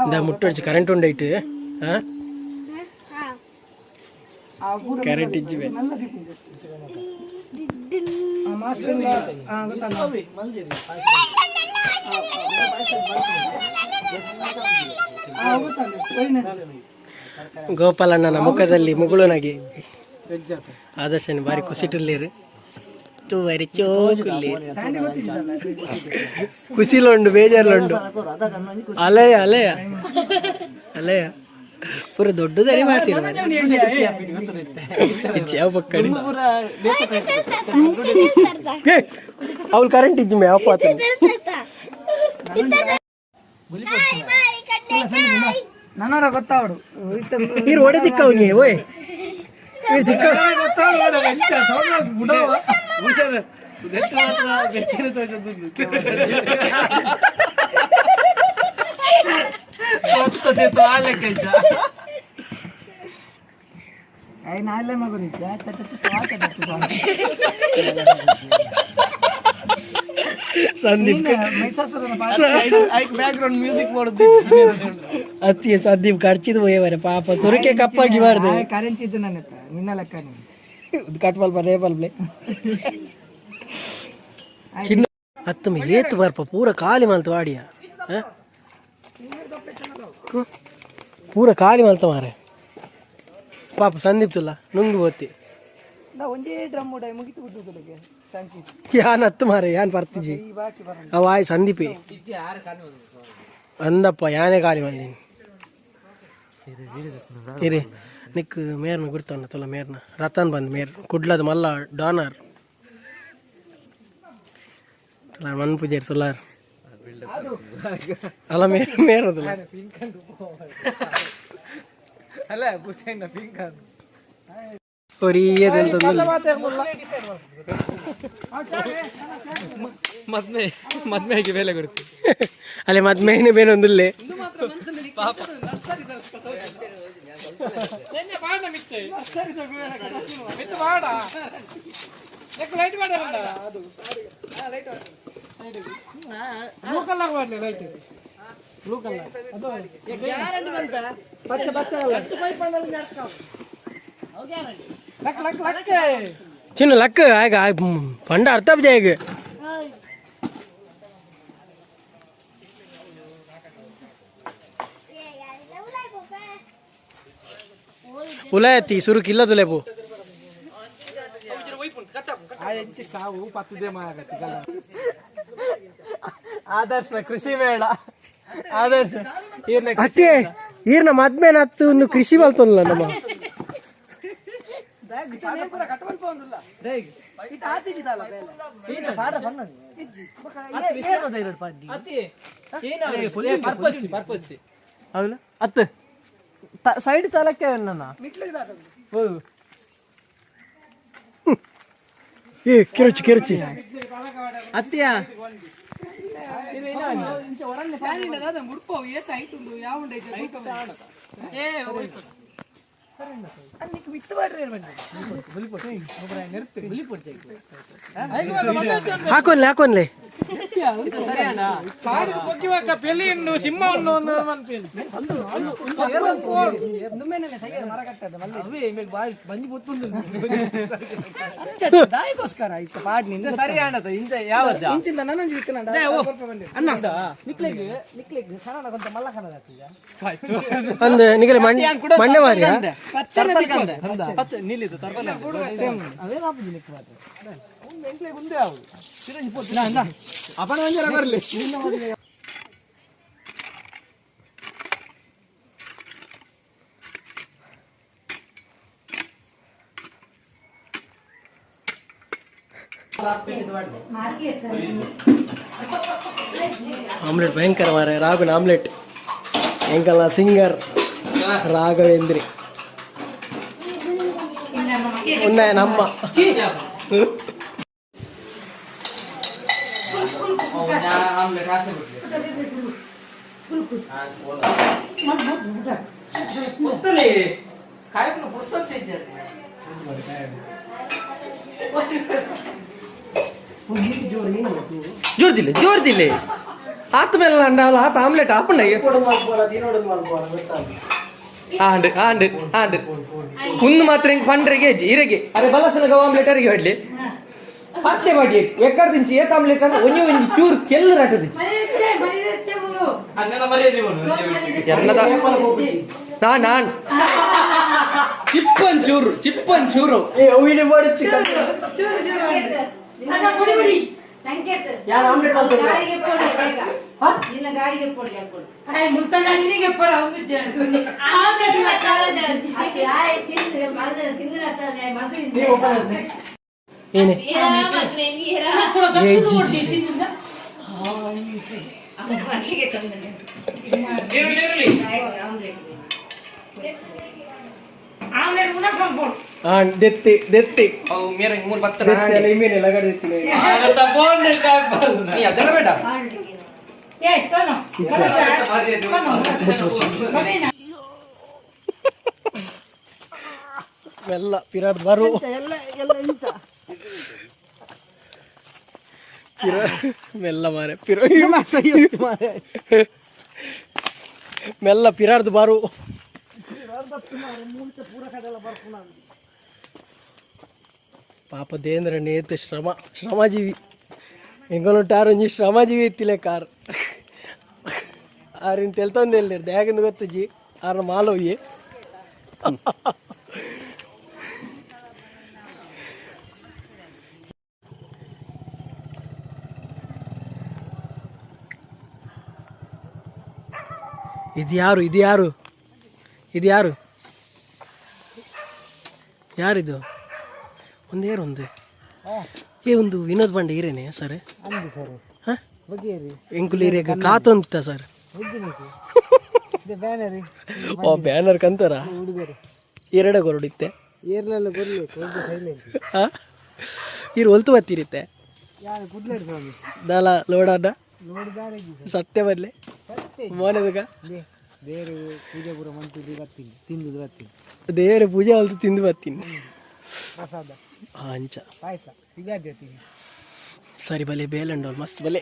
இந்த முட்டை வச்சு கரண்ட் உண்டாயிட்டு கரண்ட் இஞ்சி ಗೋಪಾಲಣ್ಣನ ಮುಖದಲ್ಲಿ ಮುಗುಳುನಾಗಿ ಆದರ್ಶನ ಬಾರಿ ಖುಷಿಟುಲ್ಲೇರು ತೂವರಿ ಚೋಕುಲ್ಲಿ ಖುಷಿಲುಂಡು ಬೇಜಾರ್ಲುಂಡು ಅಲೆಯ ಅಲೆಯ ಅಲೆಯ ಪೂರ ದೊಡ್ಡದರಿ ಮಾತಿರು ಪಕ್ಕಡಿ ಅವಳು ಕರೆಂಟ್ ಇಜ್ಜಿ ಮೇ ಆಫ್ ಆತ ನನ್ನೋಡ ಗೊತ್ತಾವಡು ನೀರು ಒಡೆ ದಿಕ್ಕ ಅವನಿಗೆ ಓಯ್ ದಿಕ್ಕ ನಾಳೆ ಮಗುರಿ ಸಂದೀಪ್ ಬ್ಯಾಕ್ಗ್ರೌಂಡ್ ಮ್ಯೂಸಿಕ್ ಮಾಡುದು ಅತ್ತಿ ಸಂದೀಪ್ ಕರ್ಚಿದ್ ಹೋಯವರೆ ಪಾಪ ಸುರಕೆ ಕಪ್ಪಾಗಿ ಮಾಡ್ದೆ ಕರೆನ್ಸಿ ಇದ್ದು ನನ್ನ ನಿನ್ನ ಲೆಕ್ಕ ಕಟ್ಬಲ್ ಬರ್ ರೇಪಲ್ ಪ್ಲೇ ಹತ್ತು ಏತು ಬರ್ಪ ಪೂರ ಖಾಲಿ ಮಲ್ತು ವಾಡಿಯ ಪೂರ ಖಾಲಿ ಮಲ್ತ ಮಾರೆ ಪಾಪ ಸಂದೀಪ್ ತುಲ್ಲ ನುಂಗಿ ಬೋತಿ ಒಂದೇ ಡ್ರಮ್ ಮುಗಿತು ಬಿಟ್ಟು ಯಾನ್ ಹತ್ತು ಮಾರೆ ಯಾನ್ ಬರ್ತಿಜಿ ಅವಾಯ್ ಸಂದೀಪಿ ಅಂದಪ್ಪ ಯಾನೇ ಖಾಲಿ ಮಲ್ಲಿ ಇರಿ ನಿಕ್ ಮೇರ್ನ ಗುರ್ತವನ್ನ ತುಲ ಮೇರ್ನ ರತನ್ ಬಂದ್ ಮೇರ್ ಕುಡ್ಲದ ಮಲ್ಲ ಡಾನರ್ ಮನ್ ಪೂಜಾರಿ ಸುಲಾರ್ ಅಲ್ಲ ಮೇರ್ ತುಲ ಅಲ್ಲ ಪುಸ್ತಕ ಪಿಂಕ್ ಮದ್ಮೆಗೆ ಬೆಲೆ ಕೊಡ್ತಿ ಅಲ್ಲೇ ಮದ್ಮೆನೇ ಬೇನೊಂದುಲ್ಲೇ ಚಿನ್ನ ಲಕ್ಕ ಆಗ ಪಂಡ ಅರ್ಥ ಜಾಗ ಉಲಾಯತಿ ಸುರು ಕಿಲ್ಲ ತುಲೆಪು ಆದರ್ಶ ಕೃಷಿ ಮೇಳ ಆದರ್ಶ ಅತ್ತೆ ಈರ್ನ ಮದ್ಮೇನ ಹತ್ತು ಒಂದು ಕೃಷಿ ಬಲ್ತಲ್ಲ ನಮ್ಮ ಅತ್ತ ಸೈಡ್ ತಲಕ್ಕೆ ನನ್ನ ಕಿರುಚಿ ಕಿರುಚಿ ಅತ್ತಿಯ ಹಾಕೋನ್ಲೆ ಹಾಕೋನ್ಲೆ పెళ్లి సింహం దానికోస్కర పాడిని సరి ఆడత ఇంచ యావత ఇంచింద నన్న జిక్కన అన్న నిక్లేగ్ నిక్లేగ్ ఖಾನ కొంత మల్ల ఖಾನ ಅಂದ ನಿಗಲೆ ಮಂಡೆ ಮಾರಿಯ ಪಚ್ಚನೆ ಪಚ್ಚ ನೀಲಿದು ತರ್ಬನ ಅದೇ ಆಪುಜಿ ನಿಕ್ ಮಾತ್ರ ಎಂಟ್ಲೇಗ್ ಉಂದೆ ಆವು ಸಿರಂಜಿ ಪೋತು ನಾ ಅಪನ ಒಂಜರ ಬರಲಿ ನಿನ್ನ ಮೋದಿಗೆ ಆಮ್ಲೆಟ್ ಭಯಂಕರ ಮಾರ ರಾಘುನ ಆಮ್ಲೆಟ್ ಎಂಕಲ್ಲ ಸಿಂಗರ್ ರಾಘವೇಂದ್ರಿ ಉನ್ನಾಯ ನಮ್ಮ ಜೋರ್ ದಿಲೆ ಆತ ಮೇಲೆ ಅಂಡಾವಲ್ಲ ಆತ ಆಮ್ಲೆಟ್ ಆಪಣ್ಣ ಆಂಡ್ ಆಂಡ್ ಆಂಡ್ ಒಂದು ಮಾತ್ರ ಹಿಂಗೆ ಪಂಡ್ರೆಗೆ ಇರೆಗೆ ಅರೆ ಬಲಸನ ಗವ ಆಮ್ಲೆಟ್ ಅರಿಗೆ ಹೊಡ್ಲಿ ಮತ್ತೆ ಮಾಡಿ ಎಕ್ಕರ್ ದಿಂಚಿ ಏತ ಆಮ್ಲೆಟ್ ಒಂಜಿ ಒಂಜಿ ಚೂರು ಕೆಲ್ಲು ರಾಟದಿಚ್ಚಿ ನಾನ್ ಚಿಪ್ಪನ್ ಚೂರು ದೆತ್ತಿ ಅವು ಮೇರೆ ಮೂರು ಭಕ್ತರ ಇಮೇನೆ ಲಗಡೆ ದೆತ್ತಿನ ಅದೆಲ್ಲ ಬೇಡ ಮೆಲ್ಲ ಪಿರಾಡ್ ಬರು ಮೆಲ್ಲ ಮಾರೆ ಮೆಲ್ಲ ಪಿರಾಡ್ದು ಬಾರು ಪಾಪ ದೇಂದ್ರ ನೇತ್ ಶ್ರಮಜೀವಿ ಎಂಗೊಟ್ಟಾರೊಂಜಿ ಶ್ರಮಜೀವಿ ಇತ್ತಿಲೆ ಕಾರ್ ಆರಿನ ತೆಲ್ತಂದು ಎಲ್ಲಿರ್ ದ್ಯಾಗಿಂದ ಗೊತ್ತಜ್ಜಿ ಆರ ಮಾಲೋಯ್ಯೆ ಇದು ಯಾರು ಯಾರಿದು ಒಂದು ಏರೊಂದು ಒಂದು ವಿನೋದ್ ಪಾಂಡೆ ಇರೇನೆ ಸರ್ ಎಂಕುಲಿರೇಗ ಕಾತೊಂತ ಸರ್ ಓ ಬ್ಯಾನರ್ ಕಂತಾರ ಎರಡ ಗೊರಡಿತ್ತೆ ಇರು ಹೊಲ್ತು ಬತ್ತಿರುತ್ತೆ ದಾಲ ಲೋಡಾದ ಸತ್ಯ ಬದಲೆ ಮೋನದಗ ದೇವರ ಪೂಜೆ ಹೊಲ್ತು ತಿಂದು ಬರ್ತೀನಿ ಅಂಚ ಸರಿ ಬಲೆ ಬೇಲಂಡೋಲ್ ಮಸ್ತ್ ಬಲೆ